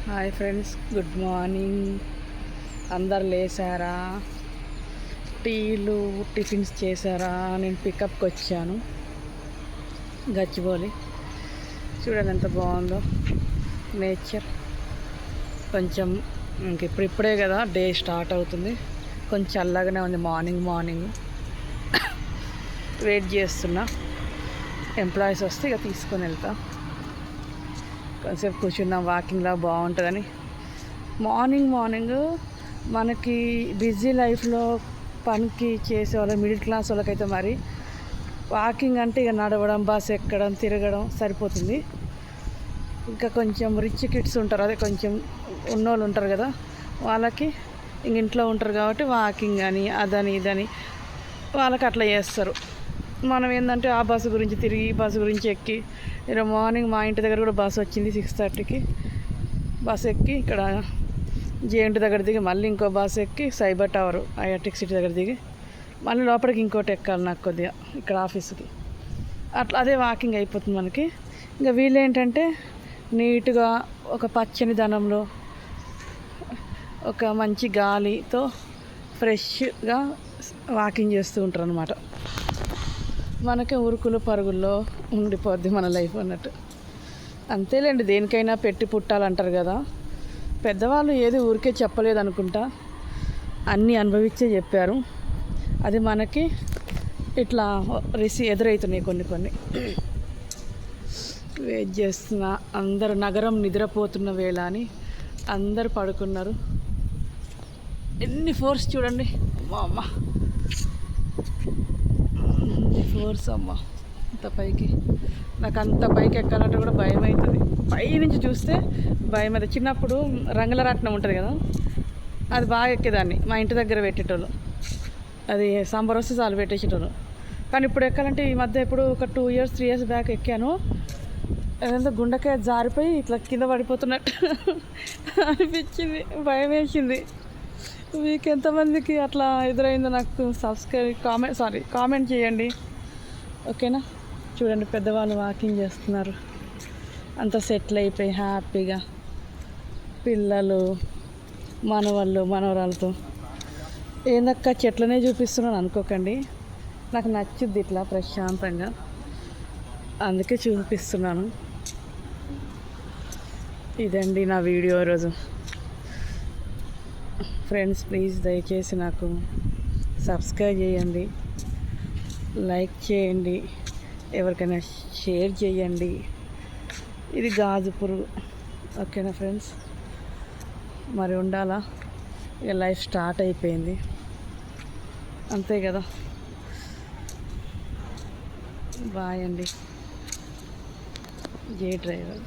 Hi friends, good morning. అందరు లేసారా? టీలు tiffins చేశారా? నేను పికప్కి వచ్చాను గచ్చిబౌలి. చూడండి ఎంత బాగుందో నేచర్. కొంచెం ఇప్పుడే కదా డే స్టార్ట్ అవుతుంది. కొంచెం చల్లగానే ఉంది. మార్నింగ్ వెయిట్ చేస్తున్నా. ఎంప్లాయీస్ వస్తే ఇక తీసుకొని వెళ్తా. కొంచెంసేపు కూర్చున్నాం, వాకింగ్లా బాగుంటుందని. మార్నింగ్ మనకి బిజీ లైఫ్లో పనికి చేసే వాళ్ళ మిడిల్ క్లాస్ వాళ్ళకైతే మరి వాకింగ్ అంటే ఇక నడవడం, బస్ ఎక్కడం, తిరగడం సరిపోతుంది. ఇంకా కొంచెం రిచ్ కిడ్స్ ఉంటారు, అదే కొంచెం ఉన్నోళ్ళు ఉంటారు కదా, వాళ్ళకి ఇంక ఇంట్లో ఉంటారు కాబట్టి వాకింగ్ అని అదని ఇదని వాళ్ళకి అట్లా చేస్తారు. మనం ఏంటంటే ఆ బస్సు గురించి తిరిగి ఈ బస్సు గురించి ఎక్కి, ఈరోజు మార్నింగ్ మా ఇంటి దగ్గర కూడా బస్సు వచ్చింది 6:30కి. బస్సు ఎక్కి ఇక్కడ జేఎన్టీ దగ్గర దిగి మళ్ళీ ఇంకో బస్సు ఎక్కి సైబర్ టవర్ ఐఆర్టిక్ సిటీ దగ్గర దిగి మళ్ళీ లోపలికి ఇంకోటి ఎక్కాలి నాకు కొద్దిగా ఇక్కడ ఆఫీస్కి. అట్లా అదే వాకింగ్ అయిపోతుంది మనకి. ఇంకా వీళ్ళు ఏంటంటే నీట్గా ఒక పచ్చని ధనంలో ఒక మంచి గాలితో ఫ్రెష్గా వాకింగ్ చేస్తూ ఉంటారు అన్నమాట. మనకే ఉరుకులు పరుగుల్లో ఉండిపోద్ది మన లైఫ్ అన్నట్టు. అంతేలేండి, దేనికైనా పెట్టి పుట్టాలంటారు కదా. పెద్దవాళ్ళు ఏది ఊరికే చెప్పలేదు అనుకుంటా, అన్నీ అనుభవించే చెప్పారు. అది మనకి ఇట్లా ఎదురవుతున్నాయి కొన్ని. వెయిట్ చేస్తున్నా. అందరు నగరం నిద్రపోతున్న వేళ అని అందరు పడుకున్నారు. ఎన్ని ఫోర్స్ చూడండి, అమ్మ ఫోర్స్ అమ్మ. అంత పైకి నాకు అంత పైకి ఎక్కాలంటే కూడా భయం అవుతుంది. పై నుంచి చూస్తే భయం అవుతుంది. చిన్నప్పుడు రంగుల రాట్నం ఉంటుంది కదా, అది బాగా ఎక్కేదాన్ని. మా ఇంటి దగ్గర పెట్టేటోళ్ళు, అది సాంబార్ వస్తే చాలు పెట్టేసేటోళ్ళు. కానీ ఇప్పుడు ఎక్కాలంటే ఈ మధ్య ఇప్పుడు ఒక 2 years 3 years బ్యాక్ ఎక్కాను. ఏదంతా గుండెకాయ జారిపోయి ఇట్లా కింద పడిపోతున్నట్టు అనిపించింది, భయం వేసింది. మీకు ఎంతమందికి అట్లా ఎదురైందో నాకు కామెంట్ చేయండి, ఓకేనా? చూడండి, పెద్దవాళ్ళు వాకింగ్ చేస్తున్నారు, అంత సెటిల్ అయిపోయి హ్యాపీగా. పిల్లలు, మనవాళ్ళు, మనవరాలతో. ఏందక్క చెట్లనే చూపిస్తున్నాను అనుకోకండి, నాకు నచ్చుద్ది ఇట్లా ప్రశాంతంగా, అందుకే చూపిస్తున్నాను. ఇదండి నా వీడియో ఈరోజు. ఫ్రెండ్స్, ప్లీజ్ దయచేసి నాకు సబ్స్క్రైబ్ చేయండి, లైక్ చేయండి, ఎవరికైనా షేర్ చేయండి. ఇది గాజు పురుగు, ఓకేనా ఫ్రెండ్స్? మరి ఉండాలా, ఇక లైఫ్ స్టార్ట్ అయిపోయింది, అంతే కదా. బాయ్ అండి, జే డ్రైవర్.